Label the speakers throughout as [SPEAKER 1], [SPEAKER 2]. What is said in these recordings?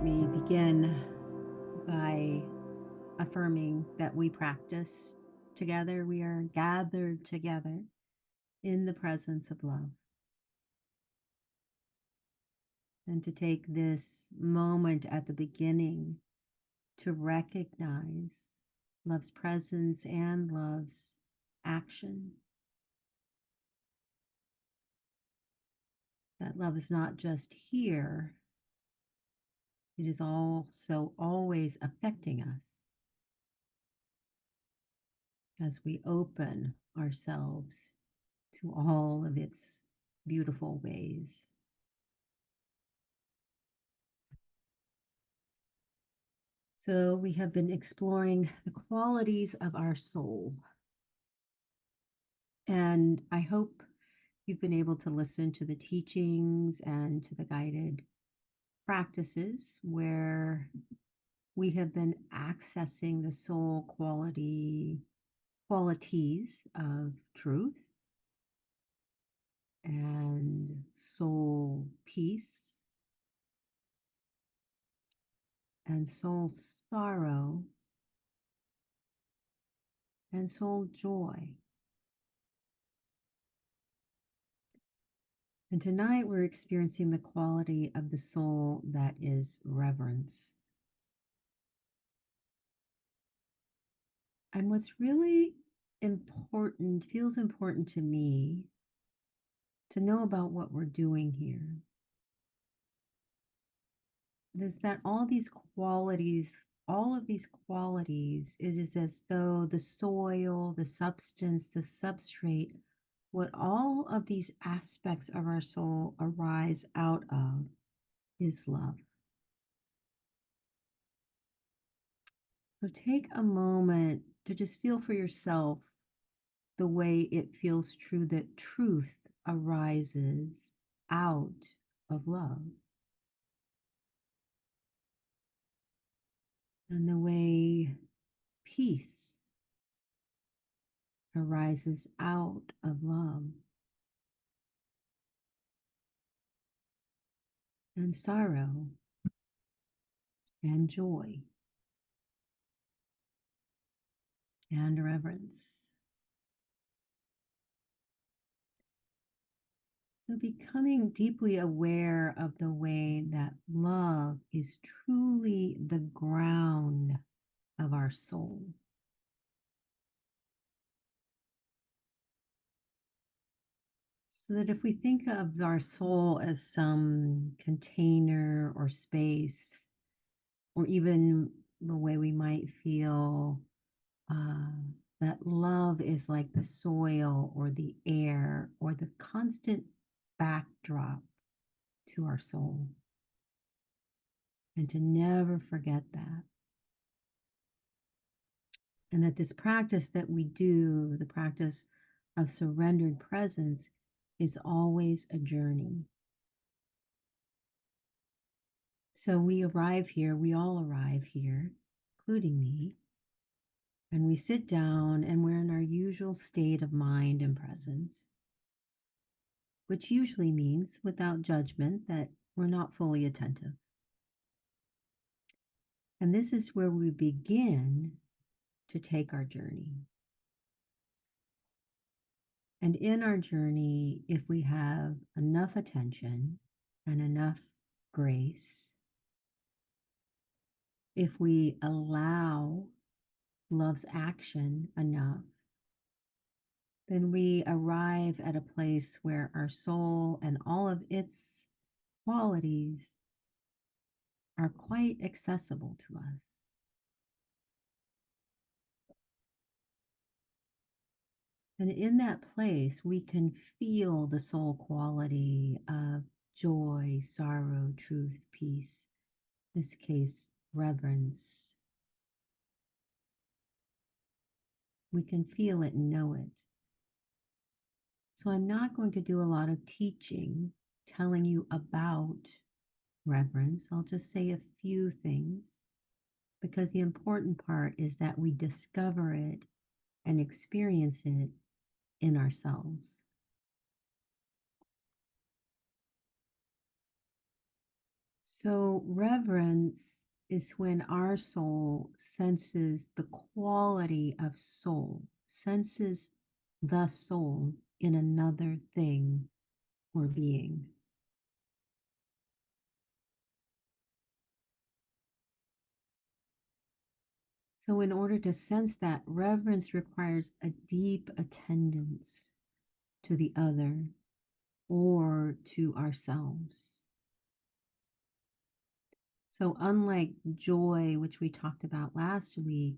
[SPEAKER 1] let me begin by affirming that we practice together. We are gathered together in the presence of love. And to take this moment at the beginning to recognize love's presence and love's action. That love is not just here, it is also always affecting us as we open ourselves to all of its beautiful ways. So, we have been exploring the qualities of our soul. And I hope you've been able to listen to the teachings and to the guided practices where we have been accessing the soul qualities of truth and soul peace and soul sorrow and soul joy. And tonight we're experiencing the quality of the soul that is reverence. And what's really important, feels important to me to know about what we're doing here is that all of these qualities, it is as though the soil, the substance, the substrate, what all of these aspects of our soul arise out of is love. So take a moment to just feel for yourself the way it feels true that truth arises out of love. And the way peace arises out of love. And sorrow and joy and reverence. So becoming deeply aware of the way that love is truly the ground of our soul. So that if we think of our soul as some container or space, or even the way we might feel uh, that love is like the soil or the air or the constant backdrop to our soul. And to never forget that. And that this practice that we do, the practice of surrendered presence, is always a journey. So we all arrive here, including me, and we sit down and we're in our usual state of mind and presence, which usually means without judgment that we're not fully attentive. And this is where we begin to take our journey. And in our journey, if we have enough attention and enough grace, if we allow love's action enough, then we arrive at a place where our soul and all of its qualities are quite accessible to us. And in that place, we can feel the soul quality of joy, sorrow, truth, peace, in this case, reverence. We can feel it and know it. So I'm not going to do a lot of teaching, telling you about reverence. I'll just say a few things because the important part is that we discover it and experience it in ourselves. So, reverence is when our soul senses the quality of soul, senses the soul in another thing or being. So, in order to sense that, reverence requires a deep attendance to the other or to ourselves. So, unlike joy, which we talked about last week,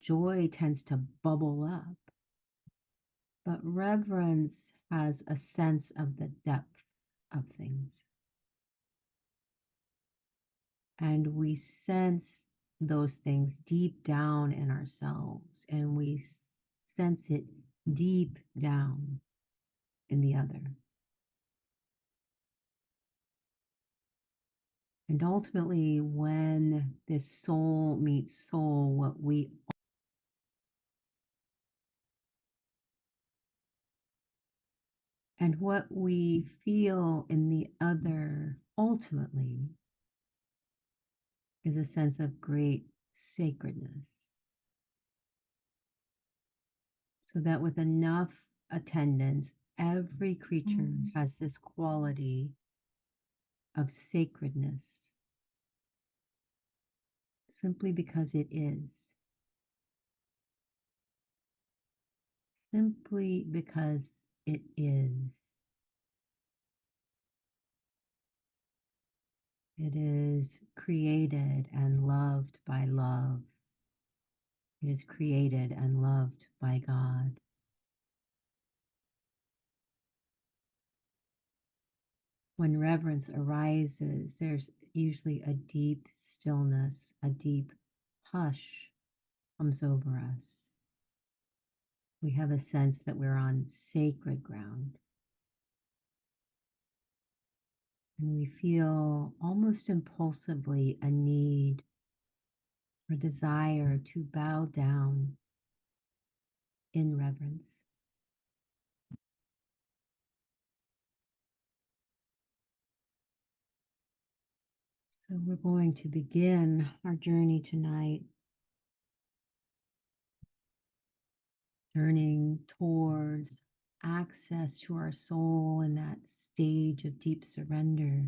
[SPEAKER 1] joy tends to bubble up, but reverence has a sense of the depth of things. And we sense those things deep down in ourselves, and we sense it deep down in the other. And ultimately, when this soul meets soul, what we feel in the other ultimately is a sense of great sacredness. So that with enough attendance, every creature has this quality of sacredness simply because it is, simply because it is. It is created and loved by love. It is created and loved by God. When reverence arises, there's usually a deep stillness, a deep hush comes over us. We have a sense that we're on sacred ground, and we feel almost impulsively a need or desire to bow down in reverence. So we're going to begin our journey tonight, journeying towards access to our soul in that stage of deep surrender.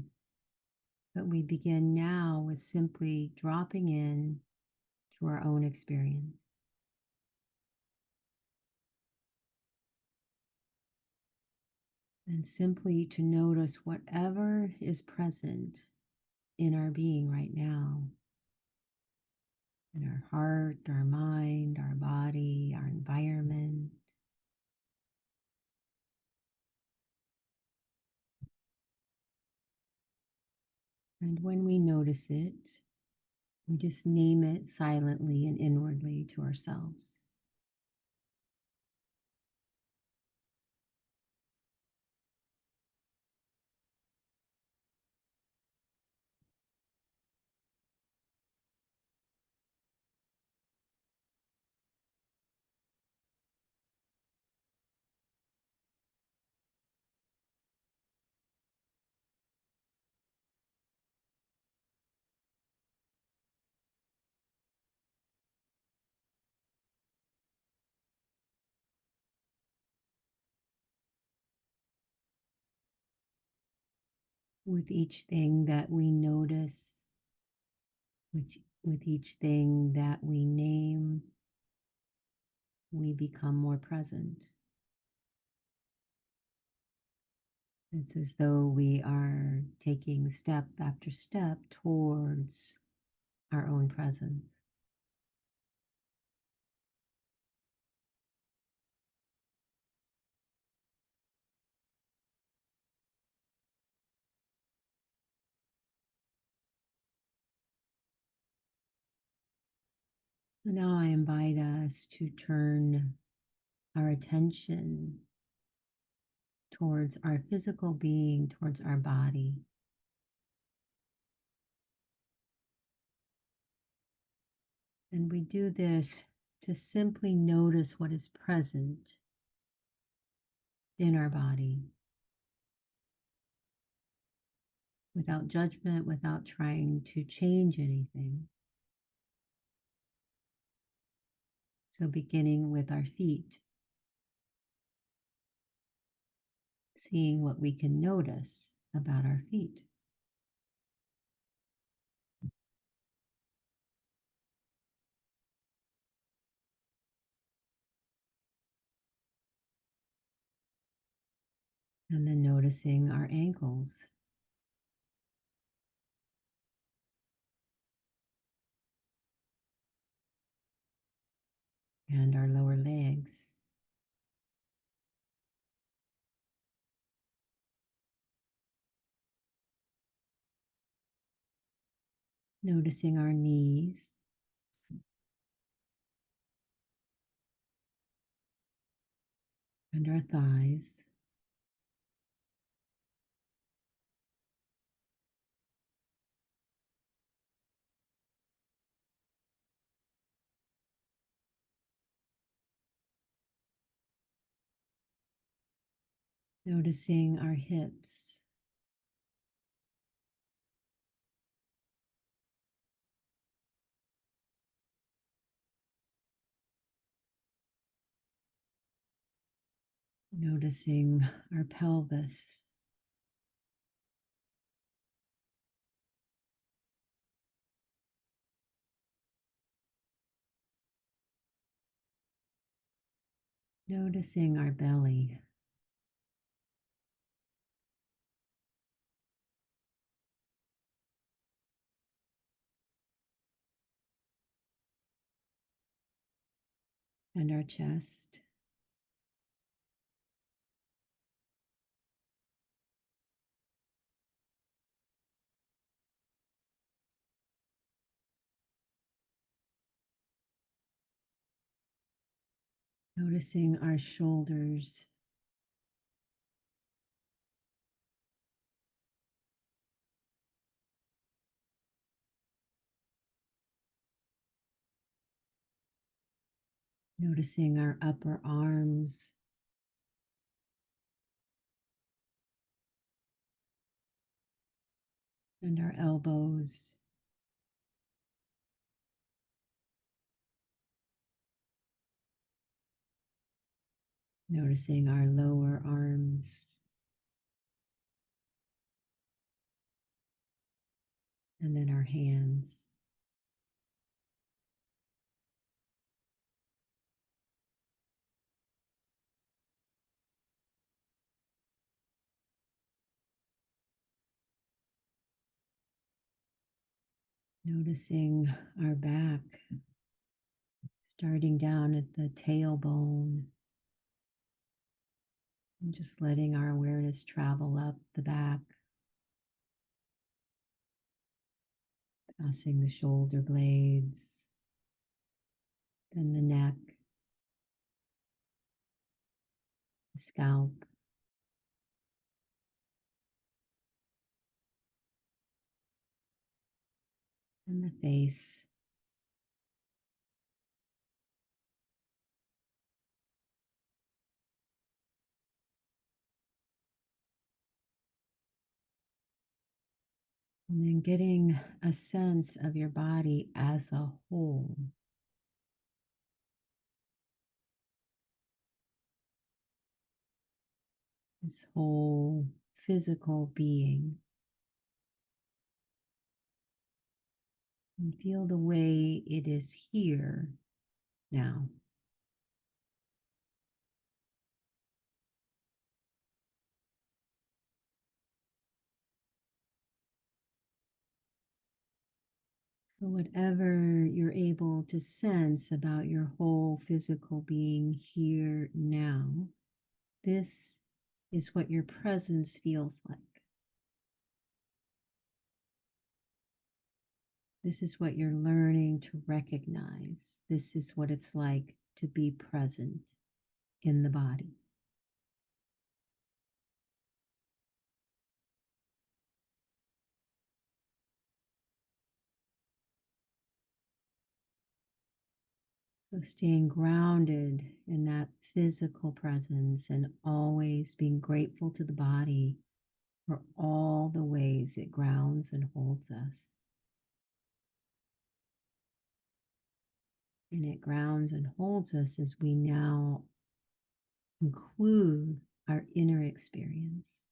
[SPEAKER 1] But we begin now with simply dropping in to our own experience and simply to notice whatever is present in our being right now, in our heart, our mind, our body, our environment. And when we notice it, we just name it silently and inwardly to ourselves. With each thing that we notice, with each thing that we name, we become more present. It's as though we are taking step after step towards our own presence. So now I invite us to turn our attention towards our physical being, towards our body. And we do this to simply notice what is present in our body. without judgment, without trying to change anything. So, beginning with our feet, seeing what we can notice about our feet, and then noticing our ankles and our lower legs, noticing our knees and our thighs, noticing our hips, noticing our pelvis, noticing our belly, and our chest, noticing our shoulders, noticing our upper arms, and our elbows, noticing our lower arms, and then our hands, noticing our back, starting down at the tailbone, and just letting our awareness travel up the back, passing the shoulder blades, then the neck, the scalp, and the face. And then getting a sense of your body as a whole, this whole physical being, and feel the way it is here now. So, whatever you're able to sense about your whole physical being here now, this is what your presence feels like. This is what you're learning to recognize. This is what it's like to be present in the body. So, staying grounded in that physical presence and always being grateful to the body for all the ways it grounds and holds us. And it grounds and holds us as we now include our inner experience.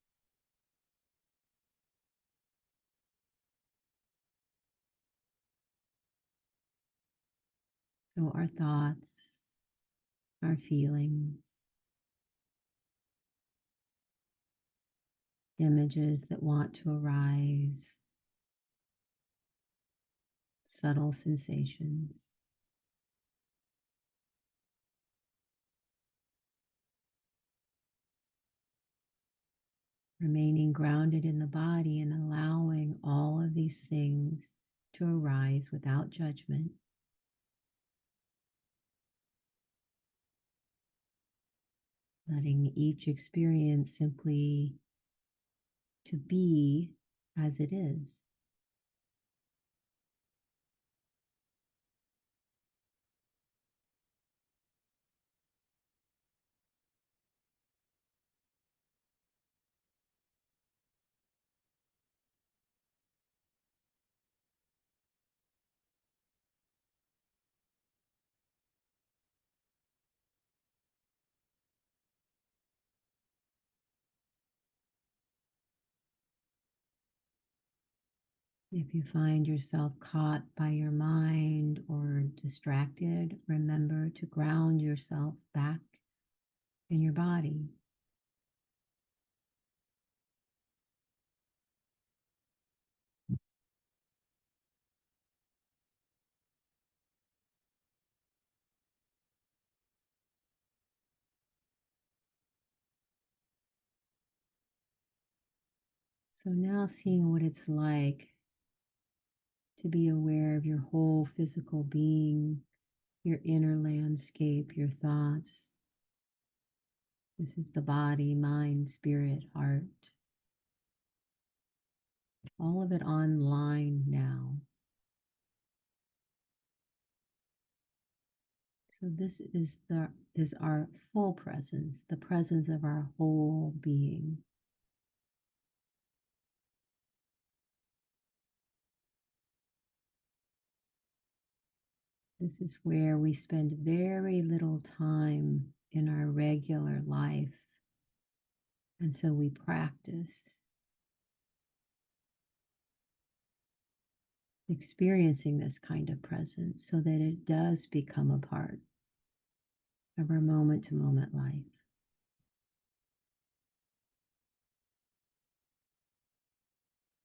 [SPEAKER 1] So our thoughts, our feelings, images that want to arise, subtle sensations, remaining grounded in the body and allowing all of these things to arise without judgment, letting each experience simply to be as it is. If you find yourself caught by your mind or distracted, remember to ground yourself back in your body. So now seeing what it's like to be aware of your whole physical being, your inner landscape, your thoughts. This is the body, mind, spirit, heart, all of it online now. So this is our full presence, the presence of our whole being. This is where we spend very little time in our regular life. And so we practice experiencing this kind of presence so that it does become a part of our moment to moment life,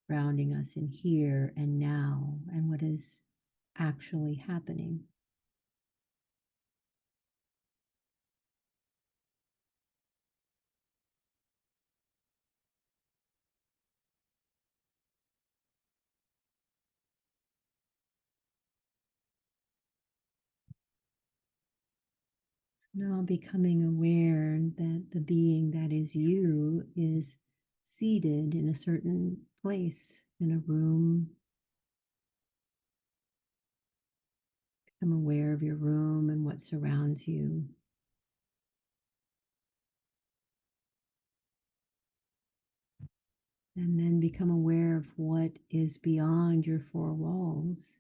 [SPEAKER 1] grounding us in here and now and what is actually happening. So now becoming aware that the being that is you is seated in a certain place in a room. Become aware of your room and what surrounds you. And then become aware of what is beyond your four walls,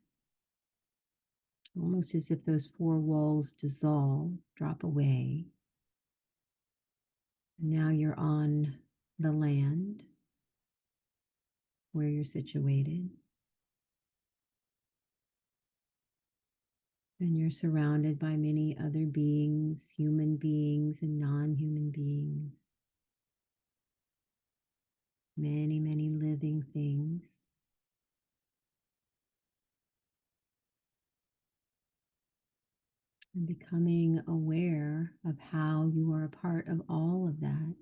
[SPEAKER 1] almost as if those four walls dissolve, drop away. And now you're on the land where you're situated, and you're surrounded by many other beings, human beings and non human beings, many, many living things. And becoming aware of how you are a part of all of that.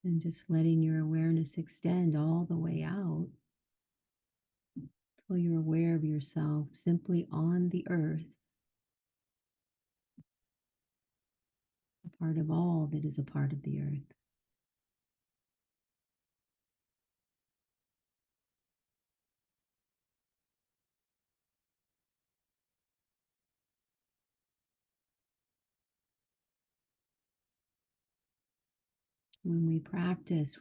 [SPEAKER 1] And just letting your awareness extend all the way out till you're aware of yourself simply on the earth, a part of all that is a part of the earth. When we practice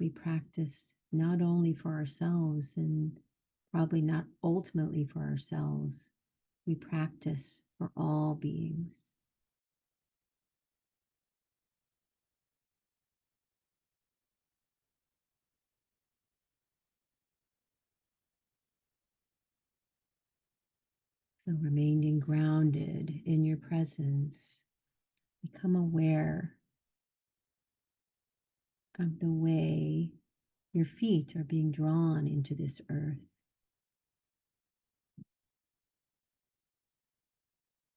[SPEAKER 1] not only for ourselves and probably not ultimately for ourselves, we practice for all beings. So remaining grounded in your presence, become aware of the way your feet are being drawn into this earth.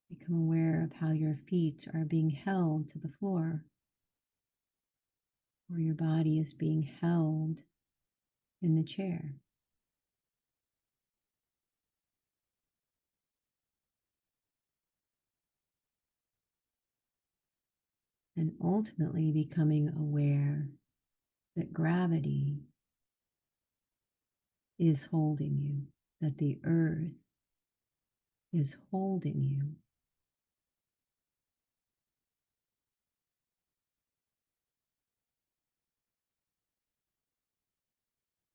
[SPEAKER 1] Become aware of how your feet are being held to the floor, or your body is being held in the chair. And ultimately becoming aware that gravity is holding you, that the earth is holding you.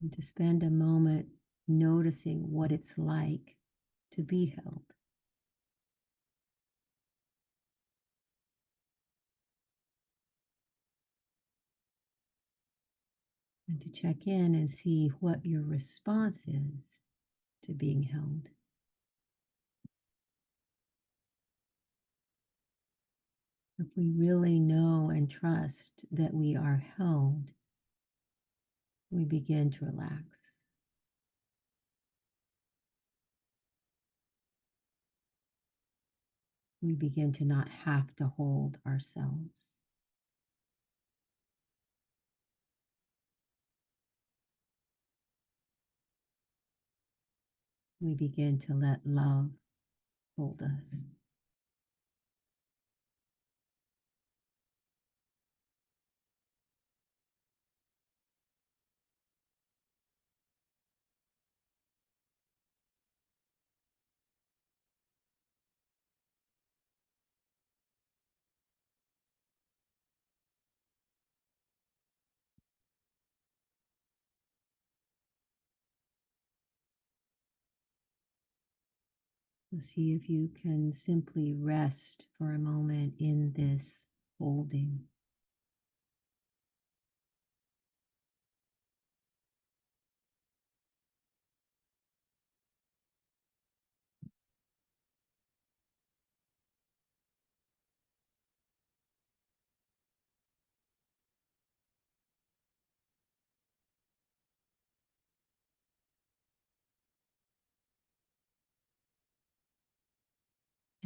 [SPEAKER 1] And to spend a moment noticing what it's like to be held. And to check in and see what your response is to being held. If we really know and trust that we are held, we begin to relax. We begin to not have to hold ourselves. We begin to let love hold us. So see if you can simply rest for a moment in this holding.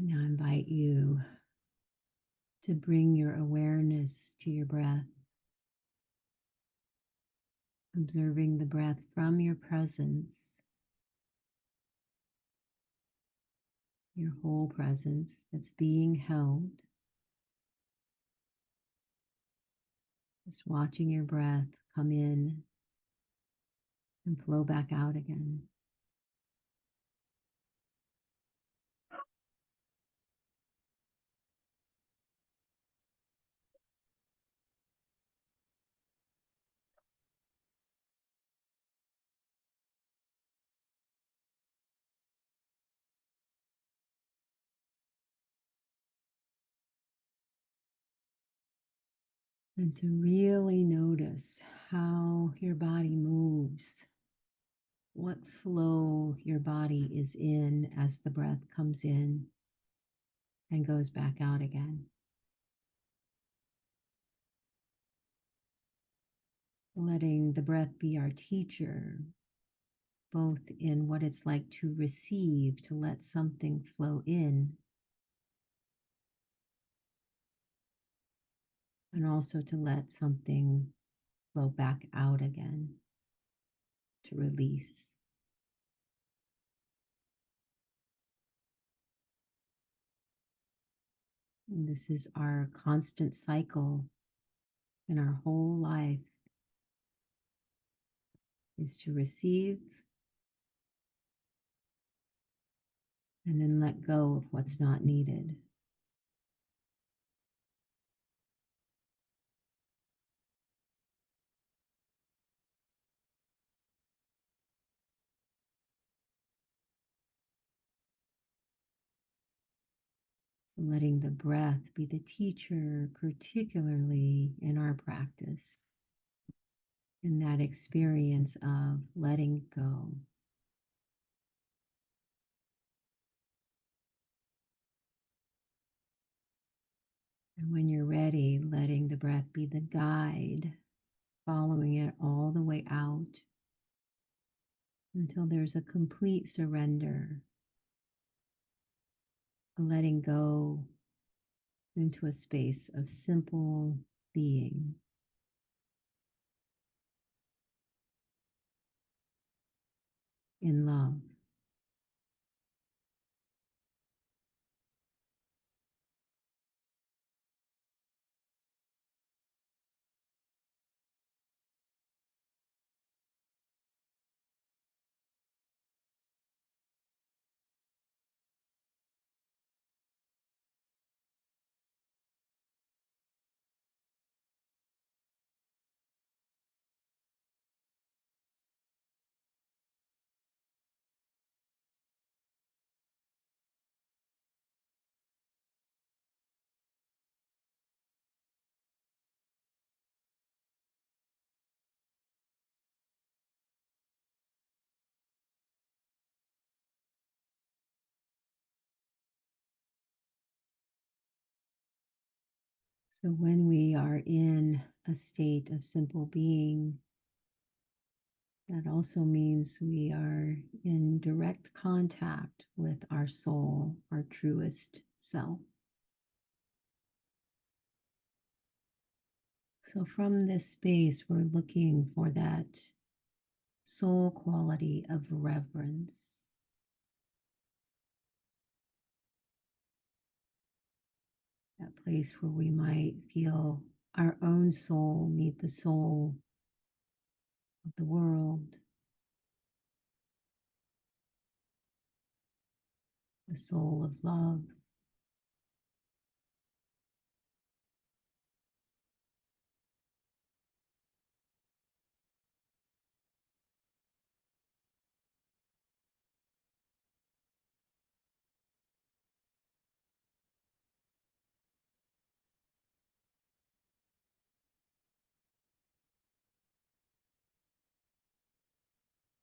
[SPEAKER 1] And now I invite you to bring your awareness to your breath, observing the breath from your presence, your whole presence that's being held. Just watching your breath come in and flow back out again. And to really notice how your body moves, what flow your body is in as the breath comes in and goes back out again. Letting the breath be our teacher, both in what it's like to receive, to let something flow in, and also to let something flow back out again, to release. And this is our constant cycle in our whole life, is to receive and then let go of what's not needed. letting the breath be the teacher, particularly in our practice, in that experience of letting go. And when you're ready, letting the breath be the guide, following it all the way out until there's a complete surrender, a letting go into a space of simple being in love. So when we are in a state of simple being, that also means we are in direct contact with our soul, our truest self. So from this space, we're looking for that soul quality of reverence, that place where we might feel our own soul meet the soul of the world, the soul of love.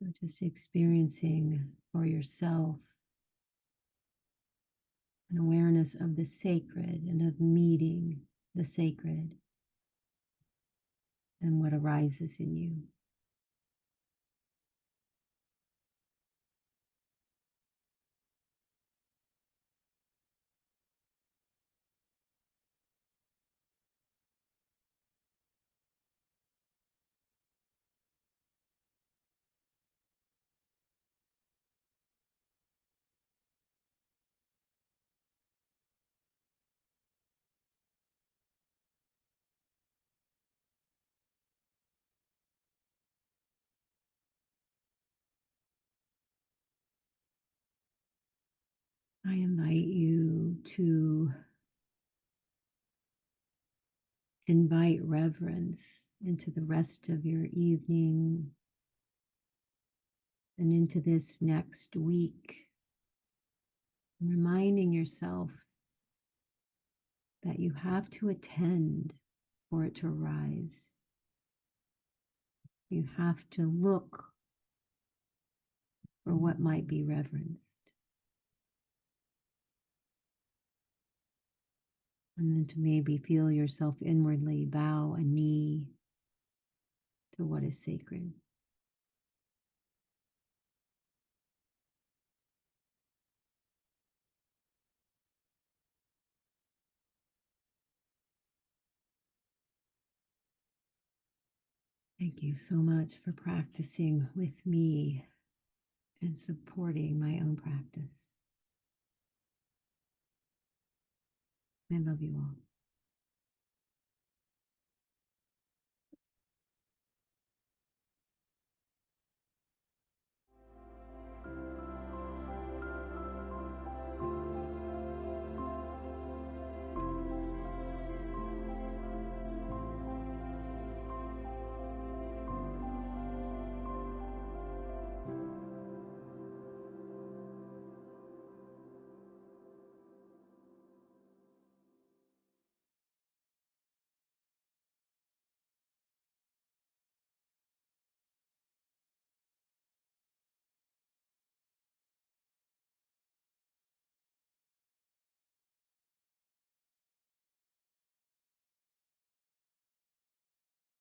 [SPEAKER 1] So just experiencing for yourself an awareness of the sacred and of meeting the sacred and what arises in you. I invite you to invite reverence into the rest of your evening and into this next week, reminding yourself that you have to attend for it to rise. You have to look for what might be reverenced, and then to maybe feel yourself inwardly bow a knee to what is sacred. Thank you so much for practicing with me and supporting my own practice. I love you all.